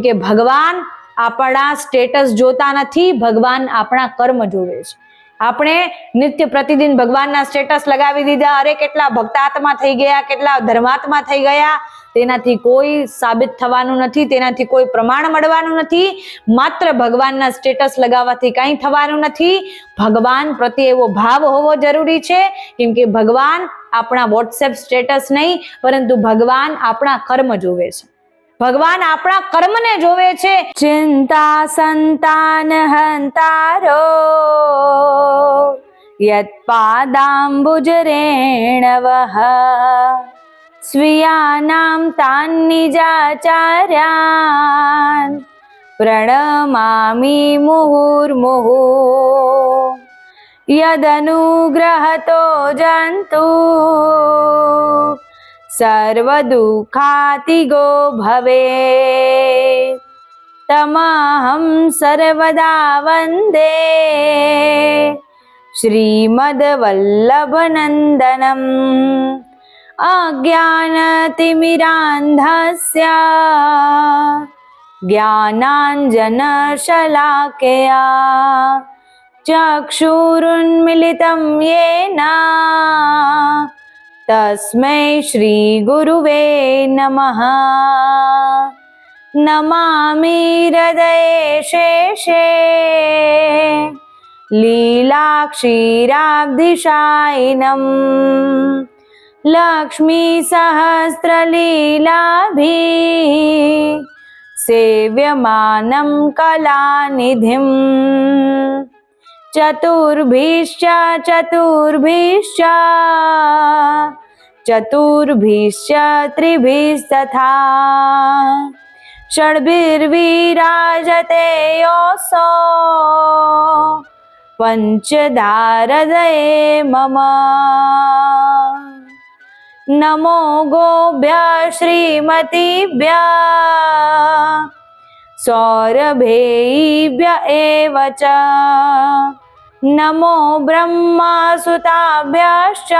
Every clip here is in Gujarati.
કે ભગવાન આપણા સ્ટેટસ જોતા નથી, ભગવાન આપણા કર્મ જોવે છે. આપણે નિત્ય પ્રતિદિન ભગવાનના સ્ટેટસ લગાવી દીધા, અરે કેટલા ભક્તાત્મા થઈ ગયા, કેટલા ધર્માત્મા થઈ ગયા, તેનાથી કોઈ સાબિત થવાનું નથી, તેનાથી કોઈ પ્રમાણ મળવાનું નથી. માત્ર ભગવાનના સ્ટેટસ લગાવવાથી કંઈ થવાનું નથી. ભગવાન પ્રત્યે એવો ભાવ હોવો જરૂરી છે, કેમ કે ભગવાન આપણા વોટ્સએપ સ્ટેટસ નહીં, પરંતુ ભગવાન આપણા કર્મ જોવે છે. ભગવાન આપણા કર્મને જોવે છે. ચિંતા સંતાન હંતારો યત પાદાંબુજરેણવઃ સ્વીયાનામ તાન નિજાચાર્યાન પ્રણમામિ મુહુર્મુહુ યદનુગ્રહતો જંતુ સર્વદુઃખાતિગો ભવે તમહં સર્વદા વંદે શ્રીમદ્વલ્લભનંદનમ અજ્ઞાનતિમિરાંધસ્ય જ્ઞાનાંજનશલાકયા ચક્ષુરુન્મિલિतं યેન તસ્મૈ શ્રી ગુરુવે નમઃ. નમામિ હૃદયે શેષે લીલાક્ષીરાબ્ધિશાયિનમ લક્ષ્મી સહસ્રલીલાભી સેવ્યમાનમ કલાનિધિમ ચતુર્ભિશ્ચ ત્રિભિસ્તથા ષડ્ભિર્વિરાજતે યોऽસૌ પંચધારદયે મમ. નમો ગોભ્ય શ્રીમતીભ્ય સૌરભેભ્ય એવ ચ નમો બ્રહ્માસુતાભ્યશ્ચ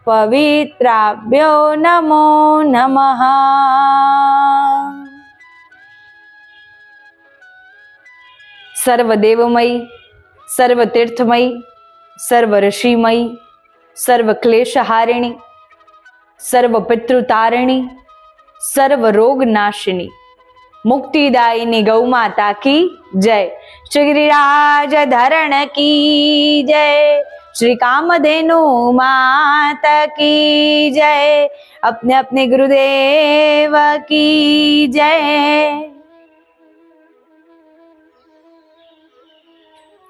પવિત્રાભ્યો નમો નમઃ. સર્વદેવમય, સર્વતીર્થમય, સર્વ ઋષિમય, સર્વ ક્લેશહારિણી, સર્વ પિતૃતારિણી, સર્વ રોગ નાશિની, મુક્તિદાયિની ગૌ માતા કી જય. શ્રી ગિરિરાજ ધરણ કી જય. શ્રી કામધેनु માત કી જય. અપને અપને ગુરુદેવ કી જય.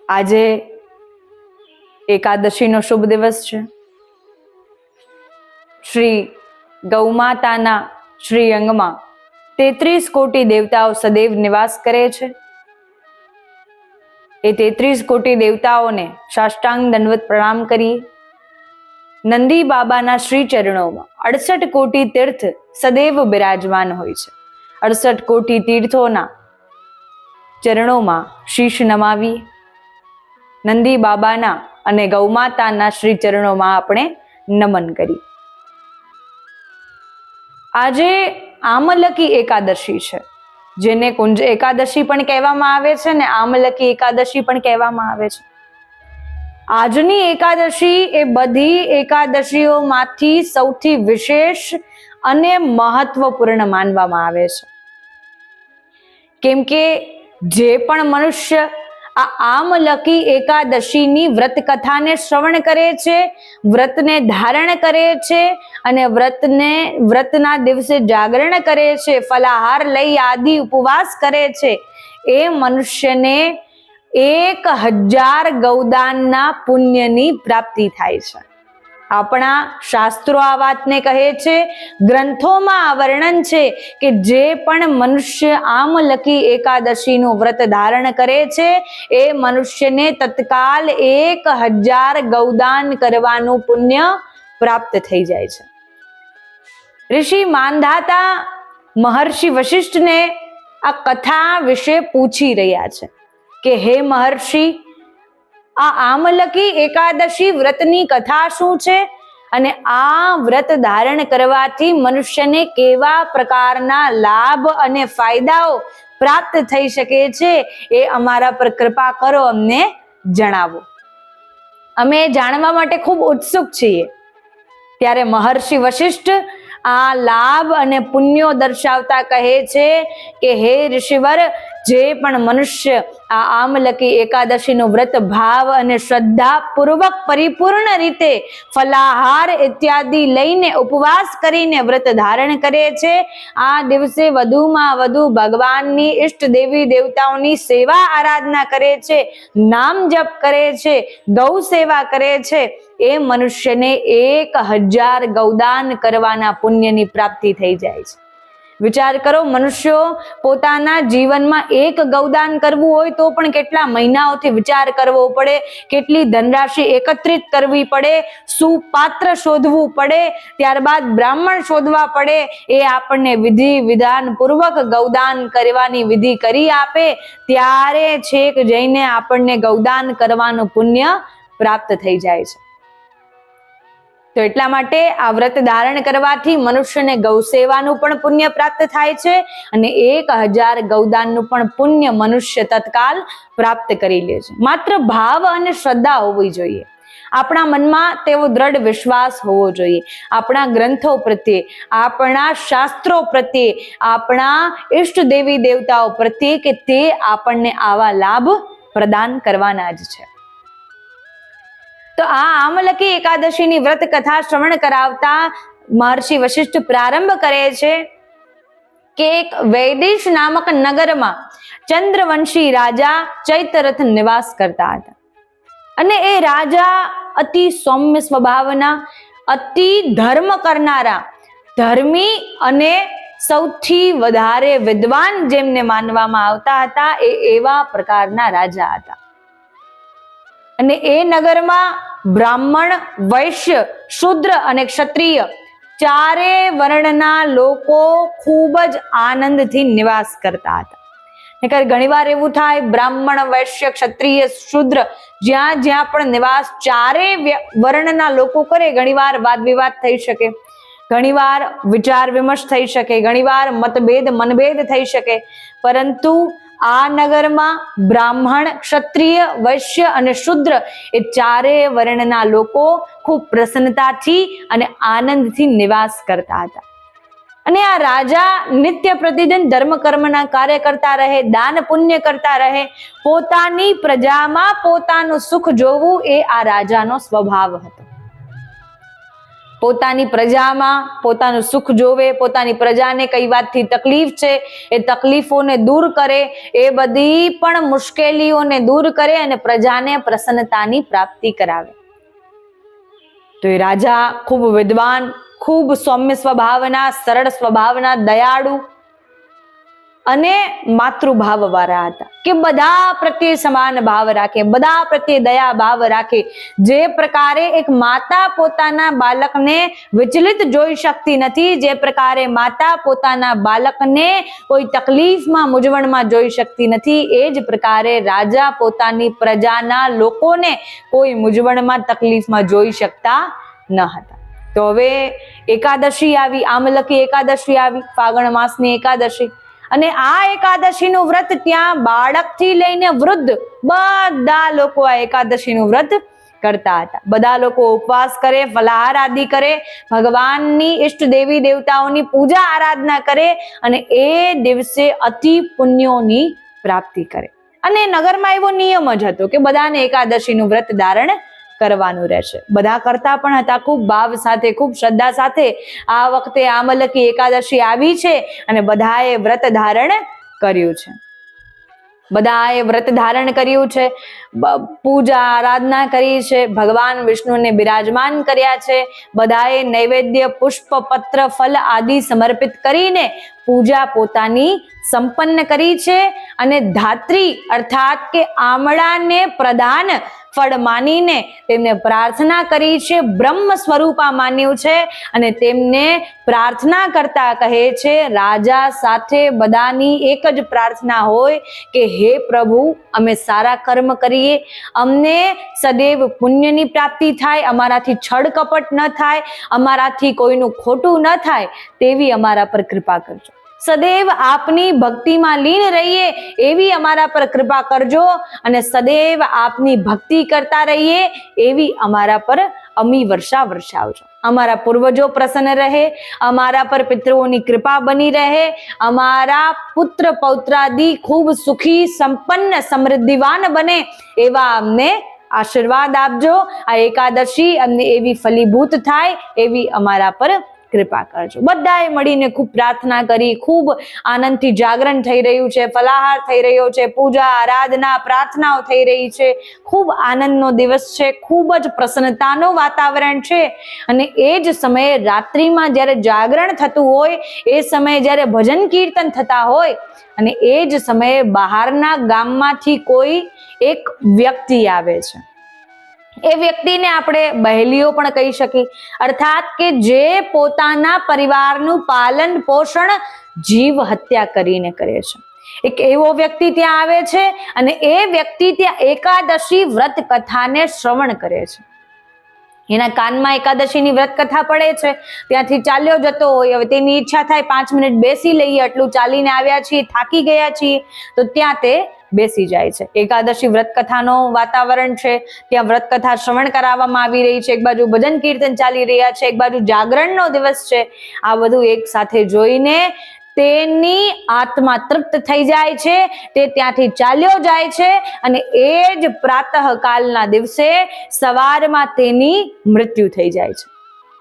આજે એકાદશીનો શુભ દિવસ છે. શ્રી ગૌમાતાના શ્રી અંગમાં 33 કોટી દેવતાઓ સદૈવ નિવાસ કરે છે. એ 33 કોટી દેવતાઓને સાષ્ટાંગ દંડવત પ્રણામ કરીએ. નંદી બાબાના શ્રી ચરણોમાં 68 કોટી તીર્થ સદૈવ બિરાજમાન હોય છે. 68 કોટી તીર્થોના ચરણોમાં શીશ નમાવીએ. નંદી બાબાના અને ગૌમાતાના શ્રી ચરણોમાં આપણે નમન કરીએ. આજે આમલકી એકાદશી છે, જેને કુંજ એકાદશી પણ કહેવામાં આવે છે ને આમલકી એકાદશી પણ કહેવામાં આવે છે. આજની એકાદશી એ બધી એકાદશીઓમાંથી સૌથી વિશેષ અને મહત્વપૂર્ણ માનવામાં આવે છે, કેમ કે જે પણ મનુષ્ય આ આમલકી એકાદશીની વ્રત કથાને શ્રવણ કરે છે, વ્રતને ધારણ કરે છે અને વ્રતના દિવસે જાગરણ કરે છે, ફલાહાર લઈ આદિ ઉપવાસ કરે છે, એ મનુષ્યને 1000 ગૌદાનના પુણ્યની પ્રાપ્તિ થાય છે. આપણા શાસ્ત્રો આ વાતને કહે છે, ગ્રંથોમાં વર્ણન છે કે જે પણ મનુષ્ય આમલકી એકાદશીનું વ્રત ધારણ કરે છે એ મનુષ્યને તત્કાલ 1000 ગૌદાન કરવાનું પુણ્ય પ્રાપ્ત થઈ જાય છે. ઋષિ માંધાતા મહર્ષિ વશિષ્ઠને આ કથા વિશે પૂછી રહ્યા છે કે હે મહર્ષિ, આ આમલકી એકાદશી વ્રતની કથા શું છે અને આ વ્રત ધારણ કરવાથી મનુષ્યને કેવા પ્રકારના લાભ અને ફાયદાઓ પ્રાપ્ત થઈ શકે છે એ અમારા પર કૃપા કરો, અમને જણાવો. અમે જાણવા માટે ખૂબ ઉત્સુક છીએ. ત્યારે મહર્ષિ વશિષ્ઠ આ લાભ અને પુણ્યો દર્શાવતા કહે છે કે હે ઋષિવર, જે પણ મનુષ્ય આ આમલકી એકાદશીનું વ્રત ભાવ અને શ્રદ્ધા પૂર્વક પરિપૂર્ણ રીતે ફલાહાર ઇત્યાદિ લઈને ઉપવાસ કરીને વ્રત ધારણ કરે છે, આ દિવસે વધુમાં વધુ ભગવાનની ઈષ્ટ દેવી દેવતાઓની સેવા આરાધના કરે છે, નામ જપ કરે છે, ગૌ સેવા કરે છે, એ મનુષ્યને 1000 ગૌદાન કરવાના પુણ્યની પ્રાપ્તિ થઈ જાય છે. વિચાર કરો, મનુષ્યો પોતાના જીવનમાં 1 ગૌદાન કરવું હોય તો પણ કેટલા મહિનાઓથી વિચાર કરવો પડે, કેટલી ધનરાશિ એકત્રિત કરવી પડે, સુપાત્ર શોધવું પડે, ત્યારબાદ બ્રાહ્મણ શોધવા પડે, એ આપણને વિધિ વિધાન પૂર્વક ગૌદાન કરવાની વિધિ કરી આપે, ત્યારે છેક જઈને આપણને ગૌદાન કરવાનું પુણ્ય પ્રાપ્ત થઈ જાય છે. તો એટલા માટે આ વ્રત ધારણ કરવાથી મનુષ્યને ગૌ સેવાનું પણ પુણ્ય પ્રાપ્ત થાય છે અને 1000 ગૌદાનનું પણ પુણ્ય મનુષ્ય તત્કાલ પ્રાપ્ત કરી લે છે. માત્ર ભાવ અને શ્રદ્ધા હોવી જોઈએ, આપણા મનમાં તેવો દ્રઢ વિશ્વાસ હોવો જોઈએ, આપણા ગ્રંથો પ્રત્યે, આપણા શાસ્ત્રો પ્રત્યે, આપણા ઈષ્ટ દેવી દેવતાઓ પ્રત્યે કે તે આપણને આવા લાભ પ્રદાન કરવાના જ છે. તો આ આમલકી એકાદશીની વ્રત કથા શ્રવણ કરાવતા મહર્ષિ વશિષ્ઠ પ્રારંભ કરે છે કે એક વૈદેશ નામક નગરમાં ચંદ્રવંશી રાજા ચૈતરથ નિવાસ કરતા હતા અને એ રાજા અતિ સૌમ્ય સ્વભાવના, અતિ ધર્મ કરનારા, ધર્મી અને સૌથી વધારે વિદ્વાન જેમને માનવામાં આવતા હતા એ એવા પ્રકારના રાજા હતા. અને એ નગરમાં બ્રાહ્મણ, વૈશ્ય, શૂદ્ર અને ક્ષત્રિય 4 વર્ણના લોકો ખૂબ જ આનંદથી નિવાસ કરતા હતા. નકર ઘણીવાર એવું થાય, બ્રાહ્મણ, વૈશ્ય, ક્ષત્રિય, શૂદ્ર જ્યાં જ્યાં પણ નિવાસ 4 વર્ણના લોકો કરે, ઘણીવાર વાદ વિવાદ થઈ શકે, ઘણીવાર વિચાર વિમર્શ થઈ શકે, ઘણીવાર મતભેદ મનભેદ થઈ શકે, પરંતુ આ નગરમાં બ્રાહ્મણ, ક્ષત્રિય, વૈશ્ય અને શૂદ્ર એ 4 વર્ણના લોકો ખૂબ પ્રસન્નતાથી અને આનંદથી નિવાસ કરતા હતા. અને આ રાજા નિત્ય પ્રતિદિન ધર્મ કર્મના કાર્ય કરતા રહે, દાન પુણ્ય કરતા રહે, પોતાની પ્રજામાં પોતાનું સુખ જોવું એ આ રાજાનો સ્વભાવ હતો. પોતાની પ્રજામાં પોતાનું સુખ જોવે, પોતાની પ્રજાને કઈ વાતથી તકલીફ છે એ તકલીફોને દૂર કરે, એ બધી પણ મુશ્કેલીઓને દૂર કરે અને પ્રજાને પ્રસન્નતાની પ્રાપ્તિ કરાવે. તો એ રાજા ખૂબ વિદ્વાન, ખૂબ સૌમ્ય સ્વભાવના, સરળ સ્વભાવના, દયાળુ અને માતૃભાવ વાળા હતા કે બધા પ્રત્યે સમાન ભાવ રાખે, બધા પ્રત્યે દયા ભાવ રાખે. જે પ્રકારે એક માતા પોતાના બાળકને વિચલિત જોઈ શકતી નથી, જે પ્રકારે માતા પોતાના બાળકને કોઈ તકલીફમાં મૂંઝવણમાં જોઈ શકતી નથી, એ જ પ્રકારે રાજા પોતાની પ્રજાના લોકોને કોઈ મૂંઝવણમાં તકલીફમાં જોઈ શકતા ન હતા. તો હવે એકાદશી આવી, આમલકી એકાદશી આવી, ફાગણ માસની એકાદશી, અને આ એકાદશીનું વ્રત ત્યાં બાળકથી લઈને વૃદ્ધ બધા લોકો આ એકાદશીનું વ્રત કરતા હતા. બધા લોકો ઉપવાસ કરે, ફલાહાર આદિ કરે, ભગવાનની ઈષ્ટ દેવી દેવતાઓની પૂજા આરાધના કરે અને એ દિવસે અતિ પુણ્યોની પ્રાપ્તિ કરે. અને નગરમાં એવો નિયમ જ હતો કે બધાને એકાદશીનું વ્રત ધારણ કરવાનું રહેશે. બધા કરતા પણ હતા, ખૂબ ભાવ સાથે, ખૂબ શ્રદ્ધા સાથે. આ વખતે આમલકી એકાદશી આવી છે અને બધાએ વ્રત ધારણ કર્યું છે. બધાએ વ્રત ધારણ કર્યું છે, પૂજા આરાધના કરી છે, ભગવાન વિષ્ણુને બિરાજમાન કર્યા છે. બધાએ નૈવેદ્ય, પુષ્પ, પત્ર, ફલ આદિ સમર્પિત કરીને પૂજા પોતાની સંપન્ન કરી છે અને ધાત્રી અર્થાત કે આમળાને પ્રધાન ફળ માનીને તેમને પ્રાર્થના કરી છે, બ્રહ્મ સ્વરૂપા માન્યું છે અને તેમને પ્રાર્થના કરતા કહે છે, રાજા સાથે બધાની એક જ પ્રાર્થના હોય કે હે પ્રભુ, અમે સારા કર્મ કરીએ, અમને સદૈવ પુણ્યની પ્રાપ્તિ થાય, અમારાથી છળ કપટ ન થાય, અમારાથી કોઈનું ખોટું ન થાય તેવી અમારા પર કૃપા કરજો. સદૈવ આપની ભક્તિમાં લીન રહીએ એવી અમારા પર કૃપા કરજો અને સદૈવ આપની ભક્તિ કરતા રહીએ એવી અમારા પર અમી વર્ષા વરસાવજો. અમારા પૂર્વજો પ્રસન્ન રહે, અમારા પર પિતૃઓની કૃપા બની રહે, અમારા પુત્ર પૌત્રાદિ ખૂબ સુખી, સંપન્ન, સમૃદ્ધિવાન બને એવા અમને આશીર્વાદ આપજો. આ એકાદશી અમને એવી ફલીભૂત થાય એવી અમારા પર કૃપા કરજો. બધાએ મળીને ખૂબ પ્રાર્થના કરી, ખૂબ આનંદથી જાગરણ થઈ રહ્યું છે, ફલાહાર થઈ રહ્યો છે, પૂજા આરાધના પ્રાર્થનાઓ થઈ રહી છે. ખૂબ આનંદનો દિવસ છે, ખૂબ જ પ્રસન્નતાનું વાતાવરણ છે. અને એ જ સમયે રાત્રિમાં જ્યારે જાગરણ થતું હોય, એ સમયે જ્યારે ભજન કીર્તન થતા હોય અને એ જ સમયે બહારના ગામમાંથી કોઈ એક વ્યક્તિ આવે છે. એ વ્યક્તિને આપણે બહેલીઓ પણ કહી શકીએ, અર્થાત કે જે પોતાના પરિવારનું પાલન પોષણ જીવ હત્યા કરીને કરે છે. એક એવો વ્યક્તિ ત્યાં આવે છે અને એ વ્યક્તિ ત્યાં એકાદશી વ્રત કથાને શ્રવણ કરે છે. એના કાનમાં એકાદશીની વ્રત કથા પડે છે, ત્યાંથી ચાલ્યો જતો હોય. હવે તેની ઈચ્છા થાય 5 મિનિટ બેસી લઈએ, આટલું ચાલીને આવ્યા છીએ, થાકી ગયા છીએ, તો ત્યાં તે બેસી જાય છે. એકાદશી વ્રત કથાનો વાતાવરણ છે, ત્યાં વ્રત કથા શ્રવણ કરાવવામાં આવી રહી છે, એક બાજુ ભજન કીર્તન ચાલી રહ્યા છે, એક બાજુ જાગરણનો દિવસ છે. આ બધું એક સાથે જોઈને તેની આત્મા તૃપ્ત થઈ જાય છે, તે ત્યાંથી ચાલ્યો જાય છે અને એ જ પ્રાતઃકાલના દિવસે સવારમાં તેની મૃત્યુ થઈ જાય છે.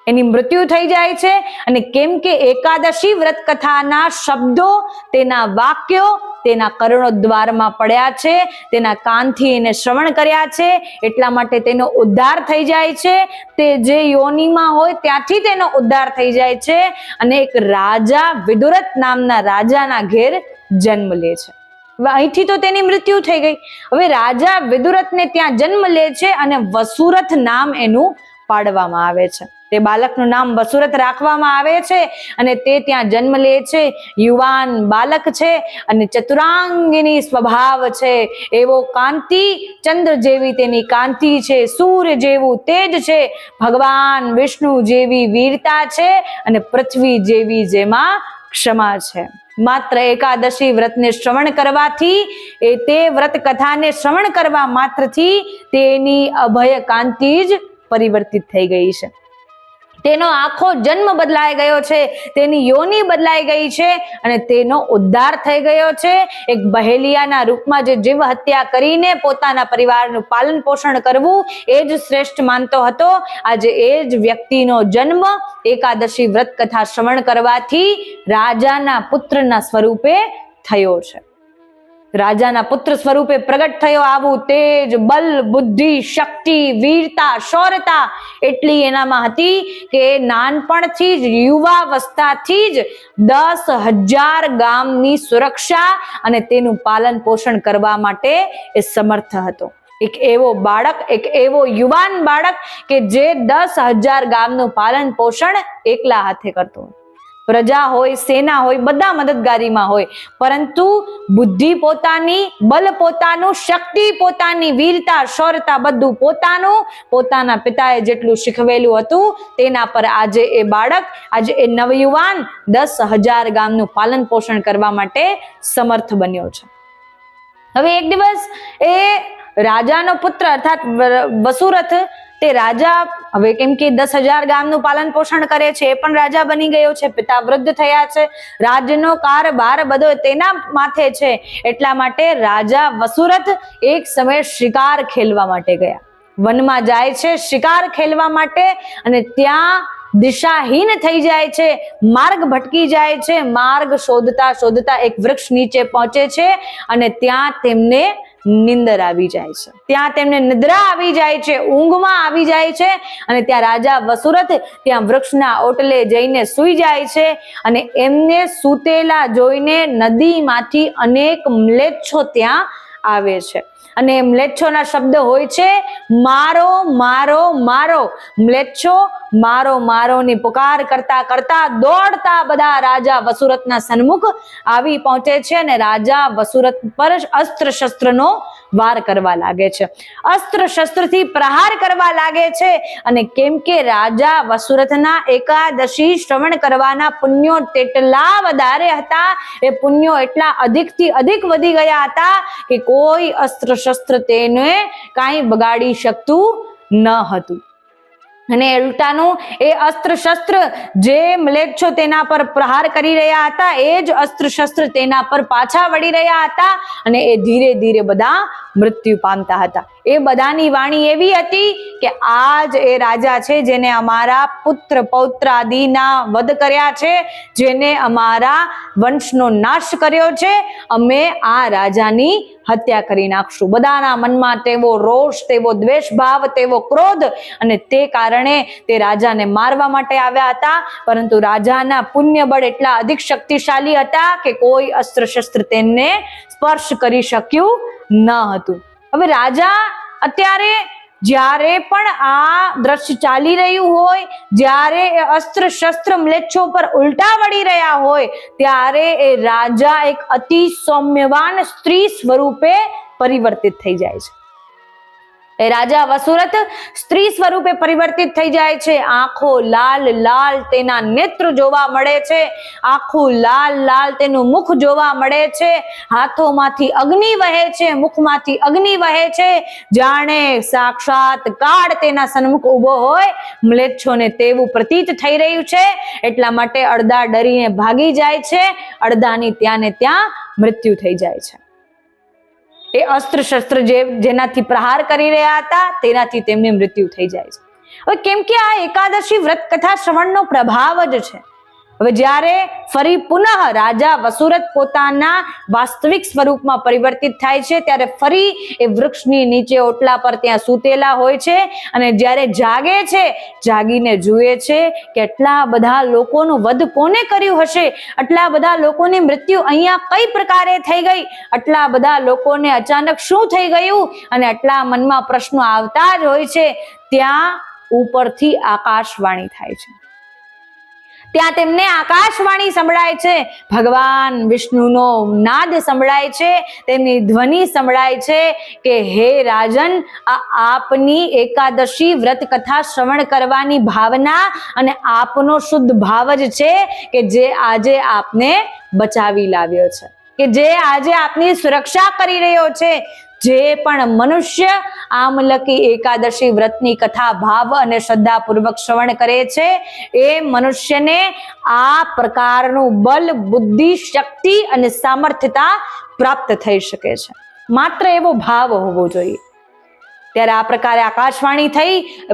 એની મૃત્યુ થઈ જાય છે. અને કેમ કે એકાદશી વ્રત કથાના શબ્દો, તેના વાક્યો તેના કર્ણોદ્વારમાં પડ્યા છે, તેના કાનથી એને શ્રવણ કર્યા છે, એટલા માટે તેનો ઉદ્ધાર થઈ જાય છે. તે જે યોનિમાં હોય ત્યાંથી તેનો ઉદ્ધાર થઈ જાય છે અને એક રાજા વિદુરથ નામના રાજાના ઘેર જન્મ લે છે. અહીંથી તો તેની મૃત્યુ થઈ ગઈ. હવે રાજા વિદુરથને ત્યાં જન્મ લે છે અને વસુરથ નામ એનું પાડવામાં આવે છે. તે બાળકનું નામ વસુરથ રાખવામાં આવે છે અને તે ત્યાં જન્મ લે છે. યુવાન બાળક છે અને ચતુરાંગીની સ્વભાવ છે, એવો કાંતિ ચંદ્ર જેવી તેની કાંતિ છે, સૂર્ય જેવું તેજ છે, ભગવાન વિષ્ણુ જેવી વીરતા છે અને પૃથ્વી જેવી જેમાં ક્ષમા છે. માત્ર એકાદશી વ્રતને શ્રવણ કરવાથી, તે વ્રત કથાને શ્રવણ કરવા માત્રથી તેની અભય કાંતિ જ પરિવર્તિત થઈ ગઈ છે. તેનો આખો જન્મ બદલાઈ ગયો છે, તેની યોની બદલાઈ ગઈ છે અને તેનો ઉદ્ધાર થઈ ગયો છે. એક બહેલિયાના રૂપમાં જે જીવ હત્યા કરીને પોતાના પરિવારનું પાલન પોષણ કરવું એ જ શ્રેષ્ઠ માનતો હતો, આજે એ જ વ્યક્તિનો જન્મ એકાદશી વ્રત કથા શ્રવણ કરવાથી રાજાના પુત્રના સ્વરૂપે થયો છે. રાજાના પુત્ર સ્વરૂપે પ્રગટ થયો. આવું તેજ, બલ, બુદ્ધિ, શક્તિ, વીરતા, શૌર્યતા એટલી એનામાં હતી કે નાનપણથી જ, યુવાવસ્થાથી જ 10,000 ગામની સુરક્ષા અને તેનું પાલન પોષણ કરવા માટે એ સમર્થ હતો. એક એવો બાળક, એક એવો યુવાન બાળક કે જે 10,000 ગામનું પાલન પોષણ એકલા હાથે કરતો હતો. પ્રજા હોય, સેના હોય, બધા મદદગારીમાં હોય, પરંતુ બુદ્ધિ પોતાની, બલ પોતાનું, શક્તિ પોતાની, વીરતા, શૌર્યતા બધું પોતાનું, પોતાના પિતાએ જેટલું શીખવેલું હતું તેના પર આજે એ બાળક, આજે એ નવયુવાન 10,000 ગામનું પાલન પોષણ કરવા માટે સમર્થ બન્યો છે. હવે એક દિવસ એ રાજાનો પુત્ર અર્થાત વસુરથ, તે રાજા, હવે કેમ કે 10,000 ગામનું પાલન પોષણ કરે છે, એ પણ રાજા બની ગયો છે, પિતા વૃદ્ધ થયા છે, રાજ્યનો કારભાર બધો તેના માથે છે, એટલા માટે રાજા વસુરથ એક સમયે શિકાર ખેલવા માટે ગયા. વનમાં જાય છે શિકાર ખેલવા માટે અને ત્યાં દિશાહીન થઈ જાય છે, માર્ગ ભટકી જાય છે. માર્ગ શોધતા શોધતા એક વૃક્ષ નીચે પહોંચે છે અને ત્યાં તેમને નિંદર આવી જાય છે. ત્યાં તેમને નિદ્રા આવી જાય છે, ઊંઘમાં આવી જાય છે અને ત્યાં રાજા વસુરથ ત્યાં વૃક્ષના ઓટલે જઈને સૂઈ જાય છે અને એમને સૂતેલા જોઈને નદીમાંથી અનેક મ્લેચ્છો ત્યાં આવે છે. અને મ્લેચ્છોના શબ્દ હોય છે મારો મારો મારો. મ્લેચ્છો મારો મારો ની પુકાર કરતા કરતા દોડતા બધા રાજા વસુરથના સન્મુખ આવી પહોંચે છે અને રાજા વસુરથ પર અસ્ત્ર શસ્ત્રનો વાર કરવા લાગે છે, અસ્ત્ર શસ્ત્રથી પ્રહાર કરવા લાગે છે. અને કેમ કે રાજા વસુરથના એકાદશી શ્રવણ કરવાના પુણ્યો તેટલા વધારે હતા, એ પુણ્યો એટલા અધિકથી અધિક વધી ગયા હતા કે કોઈ અસ્ત્ર શસ્ત્ર તેને કાંઈ બગાડી શકતું ન હતું. અને ઉલટાનું એ અસ્ત્ર શસ્ત્ર જે મ્લેચ્છો તેના પર પ્રહાર કરી રહ્યા હતા એ જ અસ્ત્ર શસ્ત્ર તેના પર પાછા વળી રહ્યા હતા અને એ ધીરે ધીરે બધા મૃત્યુ પામતા હતા. એ બધાની વાણી એવી હતી કે આજ એ રાજા છે જેને અમારા પુત્ર પૌત્ર આદિના વધ કર્યા છે, જેને અમારા વંશનો નાશ કર્યો છે, અમે આ રાજાની હત્યા કરી નાખશું. બધાના મનમાં તેવો રોષ, તેવો દ્વેષ ભાવ, તેવો ક્રોધ, અને તે કારણે તે રાજાને મારવા માટે આવ્યા હતા. પરંતુ રાજાના પુણ્ય બળ એટલા અધિક શક્તિશાળી હતા કે કોઈ અસ્ત્ર શસ્ત્ર તેમને સ્પર્શ કરી શક્યું ન હતું. હવે રાજા અત્યારે જ્યારે પણ આ દ્રશ્ય ચાલી રહ્યું હોય, જ્યારે એ અસ્ત્ર શસ્ત્ર મ્લેચ્છો પર ઉલટા વળી રહ્યા હોય, ત્યારે એ રાજા એક અતિ સૌમ્યવાન સ્ત્રી સ્વરૂપે પરિવર્તિત થઈ જાય છે. એ રાજા વસુરથ સ્ત્રી સ્વરૂપે પરિવર્તિત થઈ જાય છે. આંખો લાલ લાલ તેના નેત્ર જોવા મળે છે, આખું લાલ લાલ તેનું મુખ જોવા મળે છે, હાથોમાંથી અગ્નિ વહે છે, મુખમાંથી અગ્નિ વહે છે, જાણે સાક્ષાત કાળ તેના સન્મુખ ઊભો હોય મ્લેચ્છોને તેવું પ્રતીત થઈ રહ્યું છે. એટલા માટે અડધા ડરીને ભાગી જાય છે, અડધાની ત્યાં ને ત્યાં મૃત્યુ થઈ જાય છે. એ અસ્ત્ર શસ્ત્ર જેનાથી પ્રહાર કરી રહ્યા હતા તેનાથી તેમની મૃત્યુ થઈ જાય છે. હવે કેમ કે આ એકાદશી વ્રત કથા શ્રવણનો પ્રભાવ જ છે. હવે જ્યારે ફરી પુનઃ રાજા વસુરથ પોતાના વાસ્તવિક સ્વરૂપમાં પરિવર્તિત થાય છે ત્યારે ફરી એ વૃક્ષની નીચે ઓટલા પર ત્યાં સૂતેલા હોય છે અને જ્યારે જાગે છે, જાગીને જુએ છે કે આટલા બધા લોકોનું વધ કોને કર્યું હશે, આટલા બધા લોકોની મૃત્યુ અહીંયા કઈ પ્રકારે થઈ ગઈ, આટલા બધા લોકોને અચાનક શું થઈ ગયું, અને આટલા મનમાં પ્રશ્નો આવતા જ હોય છે. ત્યાં ઉપરથી આકાશવાણી થાય છે. ત્યાં તેમને આકાશવાણી સંભળાય છે, ભગવાન વિષ્ણુનો નાદ સંભળાય છે, તેમની ધ્વનિ સંભળાય છે કે હે રાજન, આ આપની એકાદશી વ્રત કથા શ્રવણ કરવાની ભાવના અને આપનો શુદ્ધ ભાવ જ છે કે જે આજે આપને બચાવી લાવ્યો છે, કે જે આજે આપની સુરક્ષા કરી રહ્યો છે. જે પણ મનુષ્ય આમલકી એકાદશી વ્રતની કથા ભાવ અને શ્રદ્ધાપૂર્વક શ્રવણ કરે છે એ મનુષ્યને આ પ્રકારનું બલ, બુદ્ધિ, શક્તિ અને સામર્થ્યતા પ્રાપ્ત થઈ શકે છે. માત્ર એવો ભાવ હોવો જોઈએ. ત્યારે આ પ્રકારે આકાશવાણી થઈ.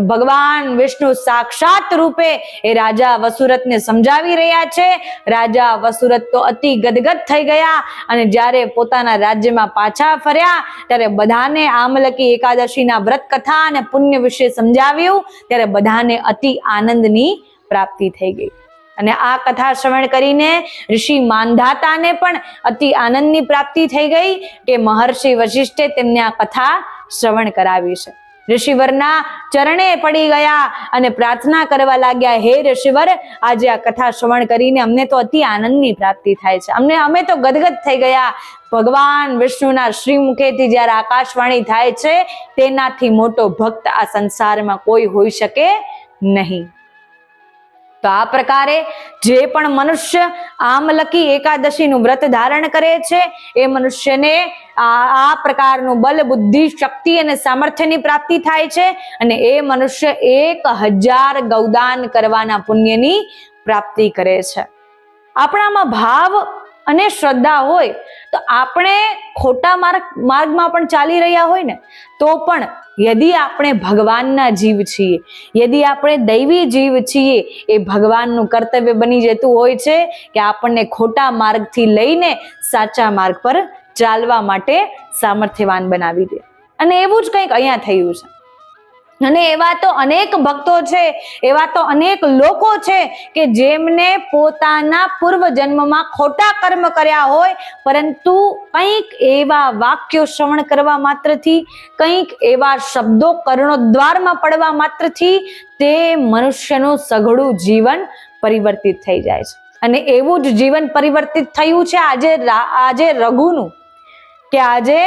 ભગવાન વિષ્ણુ સાક્ષાત રૂપે એ રાજા વસુરથને સમજાવી રહ્યા છે. રાજા વસુરથ તો અતિ ગદગદ થઈ ગયા અને જ્યારે પોતાના રાજ્યમાં પાછા ફર્યા ત્યારે બધાને આમલકી એકાદશીના વ્રત કથા અને પુણ્ય વિશે સમજાવ્યું. ત્યારે બધાને અતિ આનંદની પ્રાપ્તિ થઈ ગઈ. અને આ કથા શ્રવણ કરીને ઋષિ માંધાતાને પણ અતિ આનંદની પ્રાપ્તિ થઈ ગઈ કે મહર્ષિ વશિષ્ઠે તેમને આ કથા શ્રવણ કરાવી છે. ઋષિવરના ચરણે પડી ગયા અને પ્રાર્થના કરવા લાગ્યા, હે ઋષિવર, આજે આ કથા શ્રવણ કરીને અમને તો અતિ આનંદની પ્રાપ્તિ થાય છે, અમે તો ગદગદ થઈ ગયા. ભગવાન વિષ્ણુના શ્રી મુખેથી જ્યારે આકાશવાણી થાય છે તેનાથી મોટો ભક્ત આ સંસારમાં કોઈ હોઈ શકે નહીં. તો આ પ્રકારે જે પણ મનુષ્ય આમલકી એકાદશીનું વ્રત ધારણ કરે છે એ મનુષ્યને આ પ્રકારનું બલ, બુદ્ધિ, શક્તિ અને સામર્થ્યની પ્રાપ્તિ થાય છે અને એ મનુષ્ય 1000 ગૌદાન કરવાના પુણ્યની પ્રાપ્તિ કરે છે. આપણામાં ભાવ અને શ્રદ્ધા હોય તો આપણે ખોટા માર્ગમાં પણ ચાલી રહ્યા હોય ને તો પણ યદિ આપણે ભગવાનના જીવ છીએ, યદિ આપણે દૈવી જીવ છીએ, એ ભગવાનનું કર્તવ્ય બની જતું હોય છે કે આપણને ખોટા માર્ગથી લઈને સાચા માર્ગ પર ચાલવા માટે સામર્થ્યવાન બનાવી દે. અને એવું જ કંઈક અહીંયા થયું છે. અને એવા તો અનેક ભક્તો છે, એવા તો અનેક લોકો છે કે જેમને પોતાના પૂર્વ જન્મમાં ખોટા કર્મ કર્યા હોય, પરંતુ કંઈક એવા વાક્યો શ્રવણ કરવા માત્રથી, કંઈક એવા શબ્દો કર્ણોદ્વારમાં પડવા માત્રથી તે મનુષ્યનું સઘળું જીવન પરિવર્તિત થઈ જાય છે. અને એવું જ જીવન પરિવર્તિત થયું છે આજે રઘુનું, કે આજે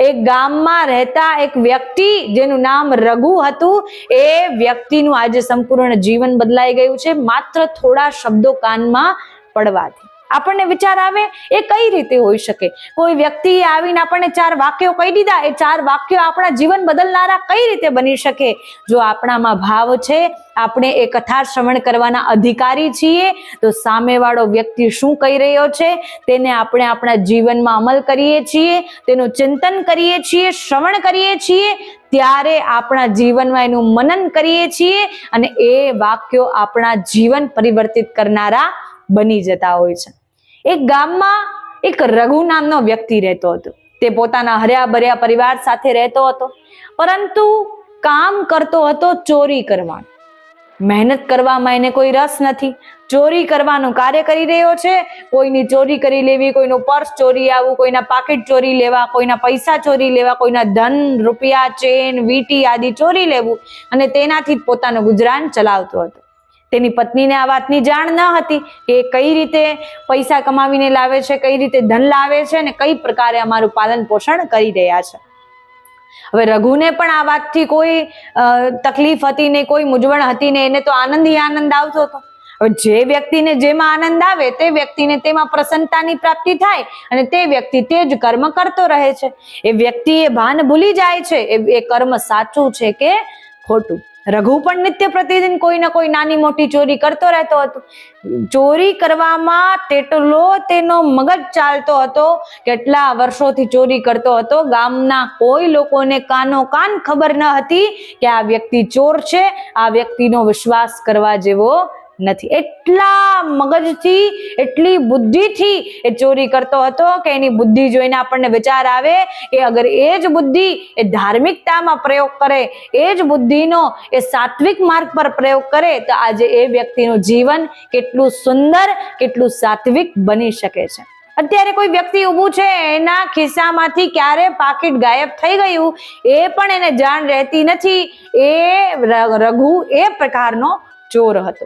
એક ગામમાં રહેતા એક વ્યક્તિ જેનું નામ રઘુ હતું, એ વ્યક્તિનું આજે સંપૂર્ણ જીવન બદલાઈ ગયું છે માત્ર થોડા શબ્દો કાનમાં પડવાથી. આપણને વિચાર આવે એ કઈ રીતે હોઈ શકે? કોઈ વ્યક્તિ આવીને આપણને 4 વાક્યો કહી દીધા, એ 4 વાક્યો આપણા જીવન બદલનારા કઈ રીતે બની શકે? જો આપણામાં ભાવ છે, આપણે એ કથા શ્રવણ કરવાના અધિકારી છીએ, તો સામેવાળો વ્યક્તિ શું કહી રહ્યો છે તેને આપણે આપણા જીવનમાં અમલ કરીએ છીએ, તેનું ચિંતન કરીએ છીએ, શ્રવણ કરીએ છીએ, ત્યારે આપણા જીવનમાં એનું મનન કરીએ છીએ અને એ વાક્યો આપણા જીવન પરિવર્તિત કરનારા બની જતા હોય છે. એક ગામમાં એક રઘુ નામનો વ્યક્તિ રહેતો હતો. તે પોતાના હર્યા ભર્યા પરિવાર સાથે રહેતો હતો, પરંતુ કામ કરતો હતો ચોરી કરવાનું. મહેનત કરવામાં એને કોઈ રસ નથી, ચોરી કરવાનું કાર્ય કરી રહ્યો છે. કોઈની ચોરી કરી લેવી, કોઈનું પર્સ ચોરી આવવું, કોઈના પાકીટ ચોરી લેવા, કોઈના પૈસા ચોરી લેવા, કોઈના ધન, રૂપિયા, ચેન, વીંટી આદિ ચોરી લેવું અને તેનાથી જ પોતાનું ગુજરાન ચલાવતો હતો. તેની પત્નીને આ વાતની જાણ ન હતી કે કઈ રીતે પૈસા કમાવીને લાવે છે, કઈ રીતે ધન લાવે છે અને કઈ પ્રકારે અમારું પાલન પોષણ કરી રહ્યા છે. હવે રઘુને પણ આ વાતથી કોઈ તકલીફ હતી ને, કોઈ મૂંઝવણ હતી ને, એને તો આનંદ આવતો હતો. હવે જે વ્યક્તિને જેમાં આનંદ આવે તે વ્યક્તિને તેમાં પ્રસન્નતાની પ્રાપ્તિ થાય અને તે વ્યક્તિ તે જ કર્મ કરતો રહે છે. એ વ્યક્તિ એ ભાન ભૂલી જાય છે એ કર્મ સાચું છે કે ખોટું. રઘુ પણ નિત્ય પ્રતિદિન કોઈ ને કોઈ નાની મોટી ચોરી કરતો રહેતો હતો. ચોરી કરવામાં તેટલો તેનો મગજ ચાલતો હતો, કેટલા વર્ષોથી ચોરી કરતો હતો. ગામના કોઈ લોકોને કાનો કાન ખબર ન હતી કે આ વ્યક્તિ ચોર છે, આ વ્યક્તિનો વિશ્વાસ કરવા જેવો નથી. એટલા મગજથી, એટલી બુદ્ધિથી એ ચોરી કરતો હતો કે એની બુદ્ધિ જોઈને આપણને વિચાર આવે કે અગર એ જ બુદ્ધિ એ ધાર્મિકતામાં પ્રયોગ કરે, એ જ બુદ્ધિનો એ સાત્વિક માર્ગ પર પ્રયોગ કરે, તો આજે એ વ્યક્તિનું જીવન કેટલું સુંદર, કેટલું સાત્વિક બની શકે છે. અત્યારે કોઈ વ્યક્તિ ઊભું છે, એના ખિસ્સામાંથી ક્યારે પાકીટ ગાયબ થઈ ગયું એ પણ એને જાણ રહેતી નથી. એ રઘુ એ પ્રકારનો ચોર હતો.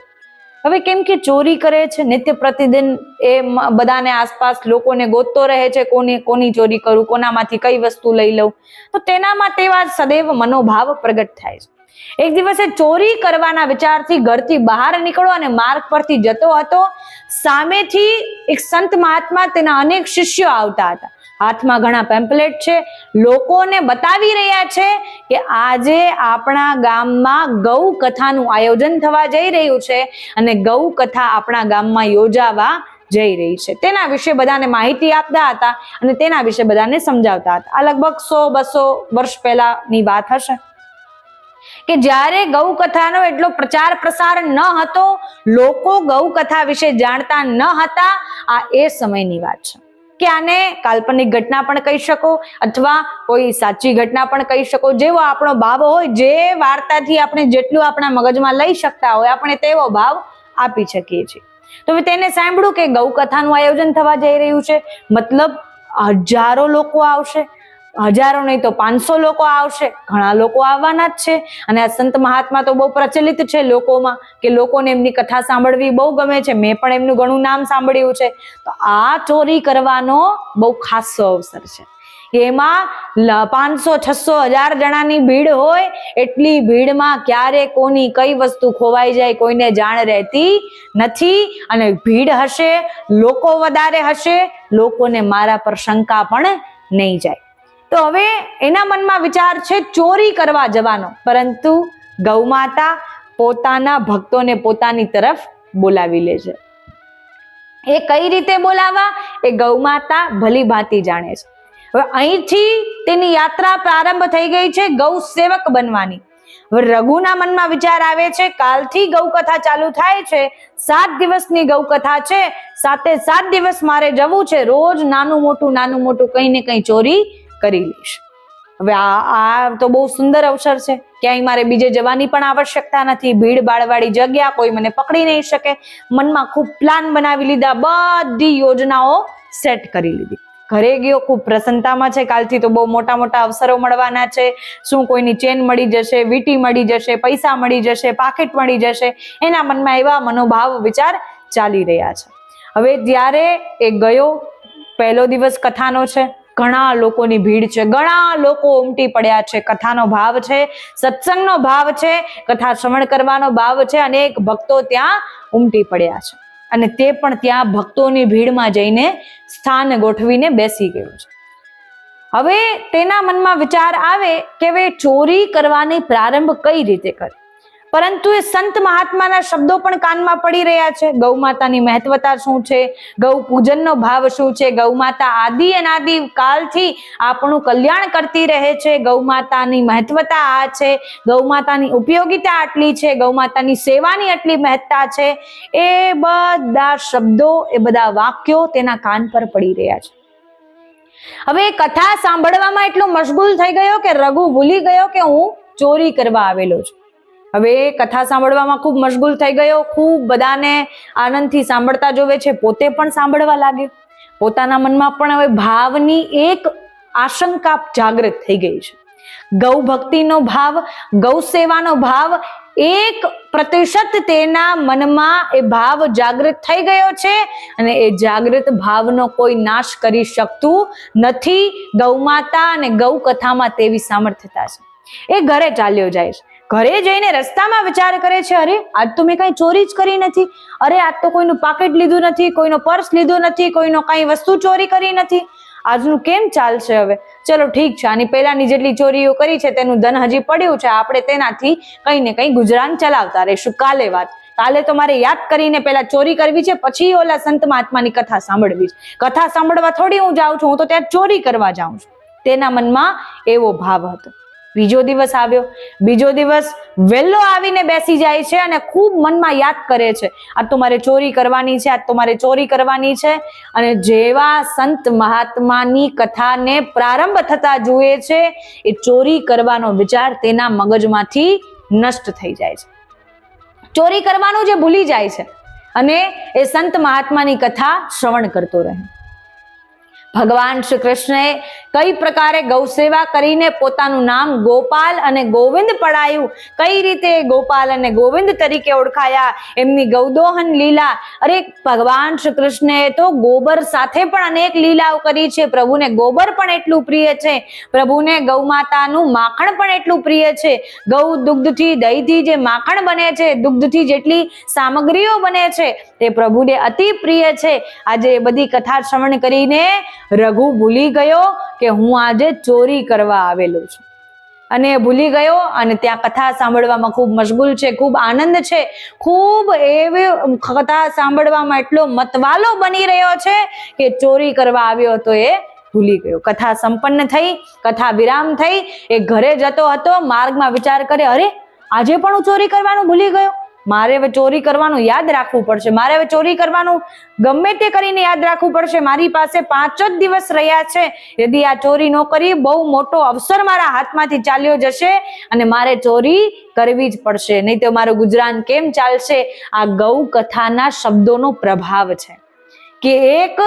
હવે કેમ કે ચોરી કરે છે, નિત્ય પ્રતિદિન એ બધાને આસપાસ લોકોને ગોતતો રહે છે, કોની ચોરી કરું, કોનામાંથી કઈ વસ્તુ લઈ લઉં, તો તેનામાં તેવા સદૈવ મનોભાવ પ્રગટ થાય છે. એક દિવસે ચોરી કરવાના વિચારથી ઘરથી બહાર નીકળો અને માર્ગ પરથી જતો હતો. સામેથી એક સંત મહાત્મા, તેના અનેક શિષ્યો આવતા હતા. હાથમાં ઘણા પેમ્પલેટ છે, લોકોને બતાવી રહ્યા છે કે આજે આપણા ગામમાં ગૌ કથાનું આયોજન થવા જઈ રહ્યું છે અને ગૌ કથા આપણા ગામમાં યોજાવા જઈ રહી છે. તેના વિશે બધાને માહિતી આપતા હતા અને તેના વિશે બધાને સમજાવતા હતા. આ લગભગ 100-200 વર્ષ પહેલાની વાત હશે કે જ્યારે ગૌ કથાનો એટલો પ્રચાર પ્રસાર ન હતો, લોકો ગૌ કથા વિશે જાણતા ન હતા. આ એ સમયની વાત છે કે આને કાલ્પનિક ઘટના પણ કહી શકો અથવા કોઈ સાચી ઘટના પણ કહી શકો. જેવો આપણો ભાવ હોય, જે વાર્તાથી આપણે જેટલું આપણા મગજમાં લઈ શકતા હોય, આપણે તેવો ભાવ આપી શકીએ છીએ. તો તેને સાંભળ્યું કે ગૌ કથાનું આયોજન થવા જઈ રહ્યું છે, મતલબ હજારો લોકો આવશે, હજારો નહીં તો 500 લોકો આવશે, ઘણા લોકો આવવાના જ છે. અને આ સંત મહાત્મા તો બહુ પ્રચલિત છે લોકોમાં, કે લોકોને એમની કથા સાંભળવી બહુ ગમે છે. મેં પણ એમનું ઘણું નામ સાંભળ્યું છે. તો આ ચોરી કરવાનો બહુ ખાસો અવસર છે. એમાં 500, 600, 1000 જણાની ભીડ હોય. એટલી ભીડમાં ક્યારે કોની કઈ વસ્તુ ખોવાઈ જાય કોઈને જાણ રહેતી નથી. અને ભીડ હશે, લોકો વધારે હશે, લોકોને મારા પર શંકા પણ નહીં જાય. તો હવે એના મનમાં વિચાર છે ચોરી કરવા જવાનો, પરંતુ ગૌ માતા પોતાના ભક્તોને પોતાની તરફ બોલાવી લે છે. એ કઈ રીતે બોલાવવા એ ગૌ માતા ભલી ભાંતિ જાણે છે. હવે અહીંથી તેની યાત્રા પ્રારંભ થઈ ગઈ છે ગૌ સેવક બનવાની. હવે રઘુના મનમાં વિચાર આવે છે, કાલથી ગૌ કથા ચાલુ થાય છે, 7 દિવસની ગૌ કથા છે, 7 દિવસ મારે જવું છે, રોજ નાનું મોટું કઈ ને કઈ ચોરી કરી લઈશ. હવે આ તો બહુ સુંદર અવસર છે, ક્યાંય મારે બીજે જવાની પણ આવશ્યકતા નથી, ભીડ ભાડવાળી જગ્યા, કોઈ મને પકડી નહીં શકે. મનમાં ખૂબ પ્લાન બનાવી લીધા, બધી યોજનાઓ સેટ કરી લીધી. ઘરે ગયો, ખૂબ પ્રસન્નતામાં છે, કાલથી તો બહુ મોટા મોટા અવસરો મળવાના છે. શું કોઈની ચેન મળી જશે, વીટી મળી જશે, પૈસા મળી જશે, પાકીટ મળી જશે, એના મનમાં એવા મનોભાવ વિચાર ચાલી રહ્યા છે. હવે જ્યારે એ ગયો, પહેલો દિવસ કથાનો છે, ઘણા લોકોની ભીડ છે, ઘણા લોકો ઉમટી પડ્યા છે. કથાનો ભાવ છે, સત્સંગનો ભાવ છે, કથા શ્રવણ કરવાનો ભાવ છે. અનેક ભક્તો ત્યાં ઉમટી પડ્યા છે અને તે પણ ત્યાં ભક્તોની ભીડમાં જઈને સ્થાન ગોઠવીને બેસી ગયો છે. હવે તેના મનમાં વિચાર આવે કે હવે ચોરી કરવાની પ્રારંભ કઈ રીતે કરે, પરંતુ એ સંત મહાત્માના શબ્દો પણ કાનમાં પડી રહ્યા છે. ગૌ માતાની મહત્વતા શું છે, ગૌ પૂજનનો ભાવ શું છે, ગૌ માતા આદિ અનાદિ કાલથી આપણું કલ્યાણ કરતી રહે છે, ગૌ માતાની મહત્વતા આ છે, ગૌ માતાની ઉપયોગિતા આટલી છે, ગૌ માતાની સેવાની આટલી મહત્તા છે. એ બધા શબ્દો, એ બધા વાક્યો તેના કાન પર પડી રહ્યા છે. હવે કથા સાંભળવામાં એટલો મશગુલ થઈ ગયો કે રઘુ ભૂલી ગયો કે હું ચોરી કરવા આવેલો છું. હવે કથા સાંભળવામાં ખૂબ મશગુલ થઈ ગયો, ખૂબ બધાને આનંદથી સાંભળતા જોવે છે, પોતે પણ સાંભળવા લાગ્યો. પોતાના મનમાં પણ હવે ભાવની એક આશંકા જાગૃત થઈ ગઈ છે. ગૌ ભક્તિનો ભાવ, ગૌ સેવાનો ભાવ 1% તેના મનમાં એ ભાવ જાગૃત થઈ ગયો છે અને એ જાગૃત ભાવનો કોઈ નાશ કરી શકતું નથી. ગૌ માતા અને ગૌ કથામાં તેવી સામર્થ્યતા છે. એ ઘરે ચાલ્યો જાય છે. ઘરે જઈને રસ્તામાં વિચાર કરે છે, અરે આજ તો મેં કઈ ચોરી જ કરી નથી, અરે આજ તો કોઈનું પાકીટ લીધું નથી, કોઈનો પર્સ લીધો નથી, કોઈનો કઈ વસ્તુ ચોરી કરી નથી. આજનું કેમ ચાલશે? હવે ચલો ઠીક છે, આની પહેલાની જેટલી ચોરીઓ કરી છે તેનું ધન હજી પડ્યું છે, આપણે તેનાથી કઈ ને કઈ ગુજરાન ચલાવતા રહીશું. કાલે વાત, કાલે તો મારે યાદ કરીને પેલા ચોરી કરવી છે, પછી ઓલા સંત મહાત્માની કથા સાંભળવી છે. કથા સાંભળવા થોડી હું જાઉં છું, હું તો ત્યાં ચોરી કરવા જાઉં છું. તેના મનમાં એવો ભાવ હતો. બીજો દિવસ આવ્યો, બીજો દિવસ વહેલો આવીને બેસી જાય છે અને ખૂબ મનમાં યાદ કરે છે, આજ તો મારે ચોરી કરવાની છે, આજ તો મારે ચોરી કરવાની છે. અને જેવા સંત મહાત્માની કથાને પ્રારંભ થતા જુએ છે, એ ચોરી કરવાનો વિચાર તેના મગજમાંથી નષ્ટ થઈ જાય છે. ચોરી કરવાનું જે ભૂલી જાય છે અને એ સંત મહાત્માની કથા શ્રવણ કરતો રહે. ભગવાન શ્રી કૃષ્ણએ કઈ પ્રકારે ગૌ સેવા કરીને પોતાનું નામ ગોપાલ અને ગોવિંદ પડાયું, કઈ રીતે ગોપાલ અને ગોવિંદ તરીકે ઓળખાયા, એમની ગૌદોહન લીલા. અરે ભગવાન શ્રી કૃષ્ણએ તો ગોબર સાથે પણ અનેક લીલાઓ કરી છે. પ્રભુને ગોબર પણ એટલું પ્રિય છે, પ્રભુને ગૌ માતાનું માખણ પણ એટલું પ્રિય છે. ગૌ દુગ્ધથી, દહીંથી જે માખણ બને છે, દુગ્ધથી જેટલી સામગ્રીઓ બને છે, તે પ્રભુને અતિ પ્રિય છે. આજે બધી કથા શ્રવણ કરીને રઘુ ભૂલી ગયો કે હું આજે ચોરી કરવા આવેલો છું, અને ભૂલી ગયો અને ત્યાં કથા સાંભળવામાં ખૂબ મશગુલ છે, ખૂબ આનંદ છે, ખૂબ એવી કથા સાંભળવામાં એટલો મતવાલો બની રહ્યો છે કે ચોરી કરવા આવ્યો હતો એ ભૂલી ગયો. કથા સંપન્ન થઈ, કથા વિરામ થઈ, એ ઘરે જતો હતો, માર્ગમાં વિચાર કરે, અરે આજે પણ હું ચોરી કરવાનું ભૂલી ગયો, મારે હવે ચોરી કરવાનું યાદ રાખવું પડશે, મારે હવે ચોરી કરવાનું ગમે તે કરીને યાદ રાખવું પડશે. મારી પાસે 5 જ દિવસ રહ્યા છે, યદી આ ચોરી ન કરી, બહુ મોટો અવસર મારા હાથમાંથી ચાલ્યો જશે અને મારે ચોરી કરવી જ પડશે, નહીં તો મારું ગુજરાન કેમ ચાલશે. આ ગૌ કથાના શબ્દોનો પ્રભાવ છે કે એક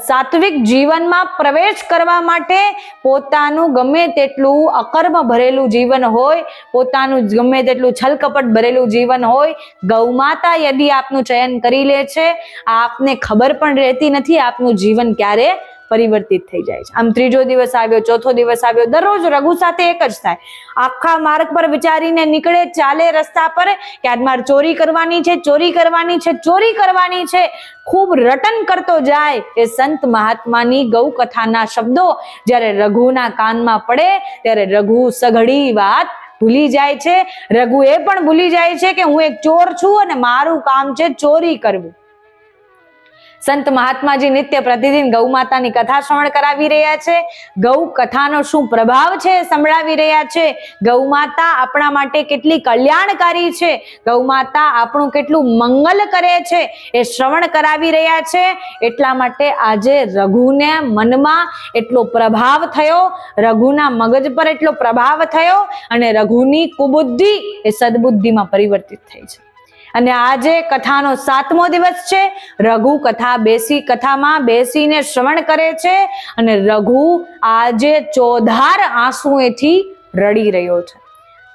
સાત્વિક જીવનમાં પ્રવેશ કરવા માટે પોતાનું ગમે તેટલું અકર્મ ભરેલું જીવન હોય, પોતાનું ગમે તેટલું છલકપટ ભરેલું જીવન હોય, ગૌ માતા યદી આપનું ચયન કરી લે છે, આપને ખબર પણ રહેતી નથી આપનું જીવન ક્યારે પરિવર્તિત થઈ જાય છે. આમ ત્રીજો દિવસ આવ્યો, ચોથો દિવસ આવ્યો, દરરોજ રઘુ સાથે એક જ થાય. આખા માર્ગ પર વિચારીને નીકળે, ચાલે રસ્તા પર કે આજ મારે ચોરી કરવાની છે, ચોરી કરવાની છે, ચોરી કરવાની છે. ખૂબ રટન કરતો જાય. એ સંત મહાત્માની ગૌ કથાના શબ્દો જ્યારે રઘુના કાનમાં પડે ત્યારે રઘુ સઘળી વાત ભૂલી જાય છે. રઘુ એ પણ ભૂલી જાય છે કે હું એક ચોર છું અને મારું કામ છે ચોરી કરવું. સંત મહાત્માજી નિત્ય પ્રતિદિન ગૌ માતાની કથા શ્રવણ કરાવી રહ્યા છે. ગૌ કથાનો શું પ્રભાવ છે સંભળાવી રહ્યા છે. ગૌ માતા આપણા માટે કેટલી કલ્યાણકારી છે, ગૌ માતા આપણું કેટલું મંગલ કરે છે એ શ્રવણ કરાવી રહ્યા છે. એટલા માટે આજે રઘુને મનમાં એટલો પ્રભાવ થયો, રઘુના મગજ પર એટલો પ્રભાવ થયો અને રઘુની કુબુદ્ધિ એ સદબુદ્ધિમાં પરિવર્તિત થઈ છે. અને આજે કથાનો 7મો દિવસ છે. રઘુ કથામાં બેસીને શ્રવણ કરે છે અને રઘુ આજે ચોધાર આંસુએથી રડી રહ્યો છે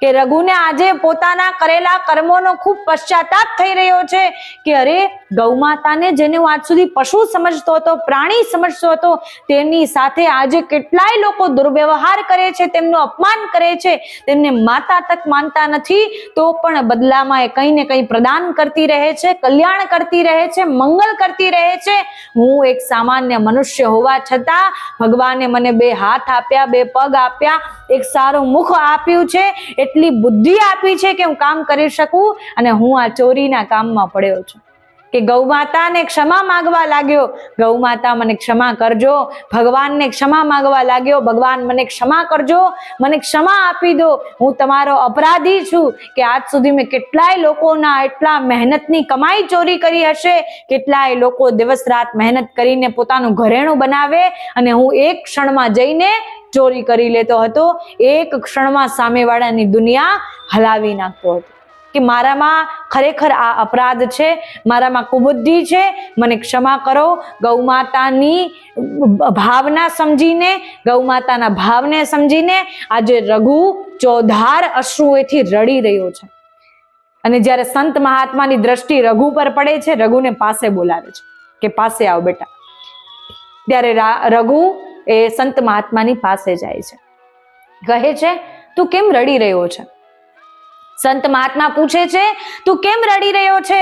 કે રઘુને આજે પોતાના કરેલા કર્મોનો ખૂબ પશ્ચાતાપ થઈ રહ્યો છે કે અરે ગૌ માતાને જેને હું આજ સુધી પશુ સમજતો હતો, પ્રાણી સમજતો હતો, તેની સાથે આજે કેટલાય લોકો દુર્વ્યવહાર કરે છે, તેમનું અપમાન કરે છે, તેમને માતા તક માનતા નથી, તો પણ બદલામાં એ કંઈ ને કંઈ પ્રદાન કરતી રહે છે, કલ્યાણ કરતી રહે છે, મંગલ કરતી રહે છે. હું એક સામાન્ય મનુષ્ય હોવા છતાં ભગવાને મને 2 હાથ આપ્યા, 2 પગ આપ્યા, એક સારું મુખ આપ્યું છે, એટલી બુદ્ધિ આપી છે કે હું કામ કરી શકું, અને હું આ ચોરીના કામમાં પડ્યો છું. કે ગૌ માતાને ક્ષમા માંગવા લાગ્યો, ગૌ માતા મને ક્ષમા કરજો. ભગવાનને ક્ષમા માંગવા લાગ્યો, ભગવાન મને ક્ષમા કરજો, મને ક્ષમા આપી દો, હું તમારો અપરાધી છું કે આજ સુધી મેં કેટલાય લોકોના એટલા મહેનતની કમાઈ ચોરી કરી હશે, કેટલાય લોકો દિવસ રાત મહેનત કરીને પોતાનું ઘરેણું બનાવે અને હું એક ક્ષણમાં જઈને ચોરી કરી લેતો હતો, એક ક્ષણમાં સામેવાળાની દુનિયા હલાવી નાખતો હતો. કે મારામાં ખરેખર આ અપરાધ છે, મારામાં કુબુદ્ધિ છે, મને ક્ષમા કરો. ગૌ માતાની ભાવના સમજીને, ગૌ માતાના ભાવને સમજીને આજે રઘુ ચોધાર અશ્રુએથી રડી રહ્યો છે. અને જ્યારે સંત મહાત્માની દ્રષ્ટિ રઘુ પર પડે છે, રઘુને પાસે બોલાવે છે કે પાસે આવ બેટા. ત્યારે રઘુ એ સંત મહાત્માની પાસે જાય છે, કહે છે તું કેમ રડી રહ્યો છે? સંત મહાત્મા પૂછે છે તું કેમ રડી રહ્યો છે?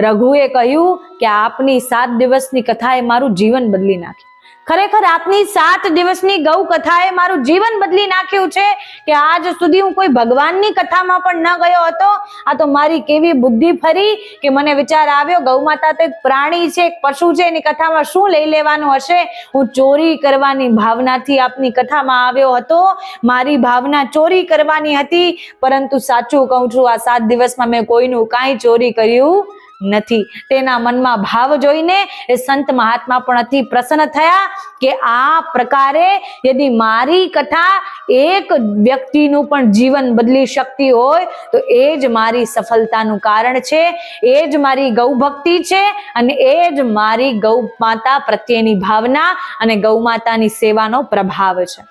રઘુએ કહ્યું કે આપની 7 દિવસની કથાએ મારું જીવન બદલી નાખ્યું. ખરેખર આપની 7 દિવસની ગૌ કથાએ મારું જીવન બદલી નાખ્યું છે કે આજ સુધી હું કોઈ ભગવાનની કથામાં પણ ન ગયો હતો. આ તો મારી કેવી બુદ્ધિ ફરી કે મને વિચાર આવ્યો ગૌ માતા તો એક પ્રાણી છે, એક પશુ છે, એની કથામાં શું લઈ લેવાનું હશે? હું ચોરી કરવાની ભાવનાથી આપની કથામાં આવ્યો હતો, મારી ભાવના ચોરી કરવાની હતી, પરંતુ સાચું કહું છું આ 7 દિવસમાં મેં કોઈનું કાંઈ ચોરી કર્યું નથી. તેના મનમાં ભાવ જોઈને એ સંત મહાત્મા પણ અતિ પ્રસન્ન થયા કે આ પ્રકારે યદિ મારી કથા એક વ્યક્તિનું પણ જીવન બદલી શકતી હોય તો એ જ મારી સફળતાનું કારણ છે, એ જ મારી ગૌ ભક્તિ છે અને એ જ મારી ગૌ માતા પ્રત્યેની ભાવના અને ગૌ માતાની સેવાનો પ્રભાવ છે.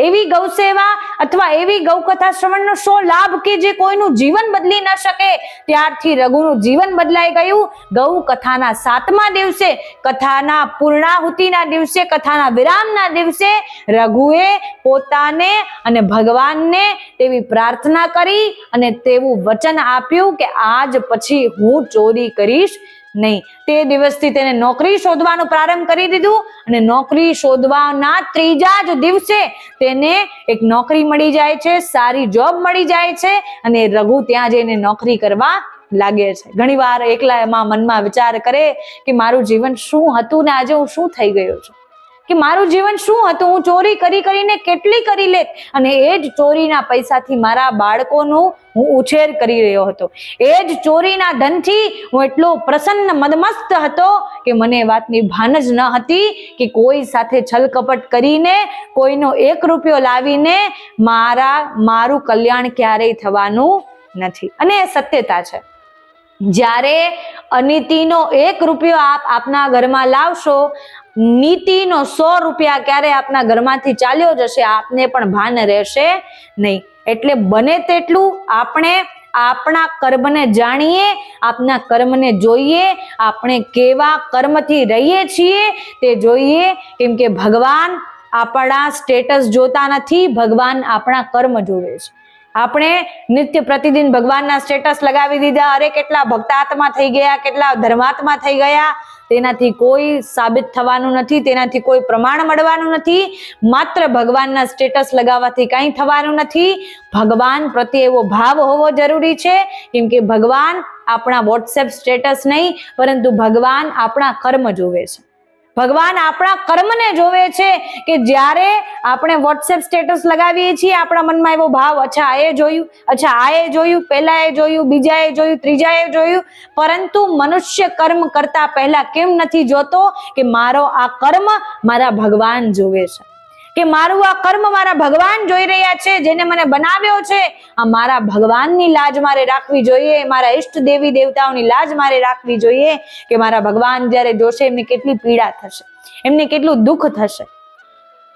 એવી ગૌ સેવા અથવા એવી ગૌ કથા શ્રવણનો શો લાભ કે જે કોઈનું જીવન બદલી ન શકે. ત્યારથી રઘુનું જીવન બદલાઈ ગયું. ગૌ કથાના 7મા દિવસે, કથાના પૂર્ણાહુતિના દિવસે, કથાના વિરામના દિવસે રઘુએ પોતાને અને ભગવાનને તેવી પ્રાર્થના કરી અને તેવું વચન આપ્યું કે આજ પછી હું ચોરી કરીશ નહીં. તે દિવસથી તેને નોકરી શોધવાનું પ્રારંભ કરી દીધું અને નોકરી શોધવાના 3જા જ દિવસે તેને એક નોકરી મળી જાય છે, સારી જોબ મળી જાય છે અને રઘુ ત્યાં જઈને નોકરી કરવા લાગે છે. ઘણીવાર એકલા એમાં મનમાં વિચાર કરે કે મારું જીવન શું હતું ને આજે હું શું થઈ ગયો છું, કે મારું જીવન શું હતું, હું ચોરી કરીને કેટલી કરી લેત અને એ જ ચોરીના પૈસાથી મારા બાળકોનું હું ઉછેર કરી રહ્યો હતો, એ જ ચોરીના ધનથી હું એટલો પ્રસન્ન મદમસ્ત હતો કે મને એ વાતની ભાન જ ન હતી કે કોઈ સાથે છલકપટ કરીને કોઈનો 1 રૂપિયો લાવીને મારું કલ્યાણ ક્યારેય થવાનું નથી. અને એ સત્યતા છે. જ્યારે અનીતિનો 1 રૂપિયો આપ આપના ઘરમાં લાવશો, નીતિનો 100 રૂપિયા ક્યારે આપના ઘરમાંથી ચાલ્યો જશે આપને પણ ભાન રહેશે નહીં. એટલે બને તેટલું આપણે આપણા કર્મને જાણીએ, આપના કર્મને જોઈએ, આપણે કેવા કર્મથી રહીએ છીએ તે જોઈએ. કેમ કે ભગવાન આપણા સ્ટેટસ જોતા નથી, ભગવાન આપણા કર્મ જોવે છે. આપણે નિત્ય પ્રતિદિન ભગવાનના સ્ટેટસ લગાવી દીધા, અરે કેટલા ભક્તાત્મા થઈ ગયા, કેટલા ધર્માત્મા થઈ ગયા, તેનાથી કોઈ સાબિત થવાનું નથી, તેનાથી કોઈ પ્રમાણ મળવાનું નથી. માત્ર ભગવાનના સ્ટેટસ લગાવવાથી કંઈ થવાનું નથી. ભગવાન પ્રત્યે એવો ભાવ હોવો જરૂરી છે, કેમ કે ભગવાન આપણા વોટ્સએપ સ્ટેટસ નહીં, પરંતુ ભગવાન આપણા કર્મ જોવે છે. ભગવાન આપણા કર્મને જોવે છે કે જ્યારે આપણે વોટ્સએપ સ્ટેટસ લગાવીએ છીએ, આપણા મનમાં એવો ભાવ, અચ્છા આ એ જોયું, અચ્છા આ એ જોયું, પહેલા એ જોયું, બીજા એ જોયું, ત્રીજા એ જોયું, પરંતુ મનુષ્ય કર્મ કરતા પહેલા કેમ નથી જોતો કે મારો આ કર્મ મારા ભગવાન જોવે છે, કે મારું આ કર્મ મારા ભગવાન જોઈ રહ્યા છે, જેને મને બનાવ્યો છે. આ મારા ભગવાનની લાજ મારે રાખવી જોઈએ, મારા ઈષ્ટ દેવી દેવતાઓની લાજ મારે રાખવી જોઈએ કે મારા ભગવાન જ્યારે જોશે એમને કેટલી પીડા થશે, એમને કેટલું દુઃખ થશે.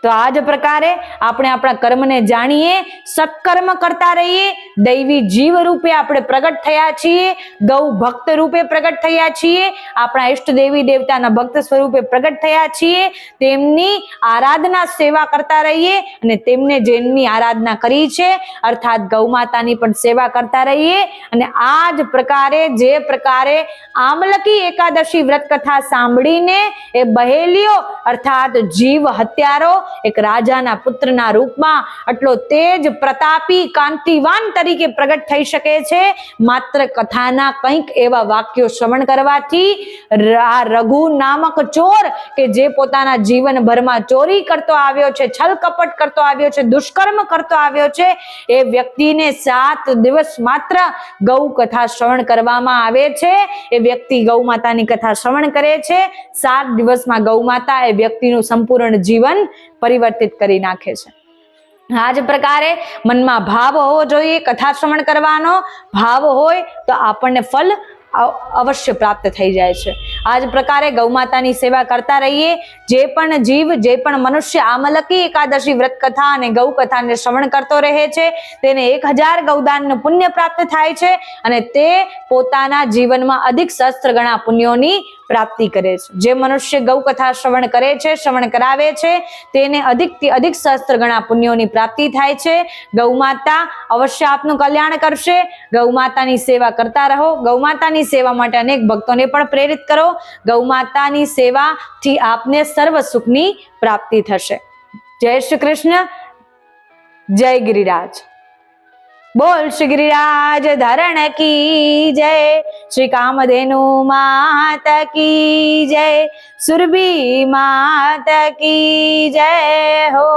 તો આ જ પ્રકારે આપણે આપણા કર્મને જાણીએ, સત્કર્મ કરતા રહીએ. દૈવી જીવ રૂપે આપણે પ્રગટ થયા છીએ, ગૌ ભક્ત રૂપે પ્રગટ થયા છીએ, આપણા ઈષ્ટ દેવી દેવતાના ભક્ત સ્વરૂપે પ્રગટ થયા છીએ. તેમની આરાધના સેવા કરતા રહીએ અને તેમને જેમની આરાધના કરી છે અર્થાત ગૌ માતાની પણ સેવા કરતા રહીએ. અને આ જ પ્રકારે જે પ્રકારે આમલકી એકાદશી વ્રત કથા સાંભળીને એ બહેલીઓ અર્થાત જીવ હત્યારો એક રાજાના પુત્રના રૂપમાં આટલો તેજ પ્રતાપી કાંતિવાન તરીકે પ્રગટ થઈ શકે છે માત્ર કથાના કંઈક એવા વાક્યો શ્રવણ કરવાથી. આ રઘુ નામક ચોર કે જે પોતાના જીવનભરમાં ચોરી કરતો આવ્યો છે, છલ કપટ કરતો આવ્યો છે, દુષ્કર્મ કરતો આવ્યો છે, એ વ્યક્તિને 7 દિવસ માત્ર ગૌ કથા શ્રવણ કરવામાં આવે છે. એ વ્યક્તિ ગૌ માતાની કથા શ્રવણ કરે છે, 7 દિવસમાં ગૌ માતા એ વ્યક્તિનું સંપૂર્ણ જીવન પરિવર્તિત કરી નાખે છે. આ જ પ્રકારે મનમાં ભાવ હોવો જોઈએ, કથા શ્રવણ કરવાનો ભાવ હોય તો આપણને ફલ અવશ્ય પ્રાપ્ત થઈ જાય છે. આ જ પ્રકારે ગૌ માતાની સેવા કરતા રહીએ. જે પણ જીવ, જે પણ મનુષ્ય આમલકી એકાદશી વ્રત કથા અને ગૌ કથાને શ્રવણ કરતો રહે છે તેને 1000 ગૌદાનનું પુણ્ય પ્રાપ્ત થાય છે અને તે પોતાના જીવનમાં અધિક સહસ્ત્ર ગણા પુણ્યોની પ્રાપ્તિ કરે છે. જે મનુષ્ય ગૌ કથા શ્રવણ કરે છે, શ્રવણ કરાવે છે, તેને અધિકથી અધિક સહસ્ત્ર ગણા પુણ્યોની પ્રાપ્તિ થાય છે. ગૌ માતા અવશ્ય આપનું કલ્યાણ કરશે. ગૌ માતાની સેવા કરતા રહો. ગૌ માતાની સેવા માટે અનેક ભક્તોને પણ પ્રેરિત કરો. ગૌ માતાની સેવાથી આપને સર્વ સુખની પ્રાપ્તિ થશે. જય શ્રી કૃષ્ણ, જય ગિરિરાજ. બોલ શ્રી ગિરિરાજ ધરણ કી જય, શ્રી કામધેनु માતા કી જય, સુરભી માતા કી જય હો.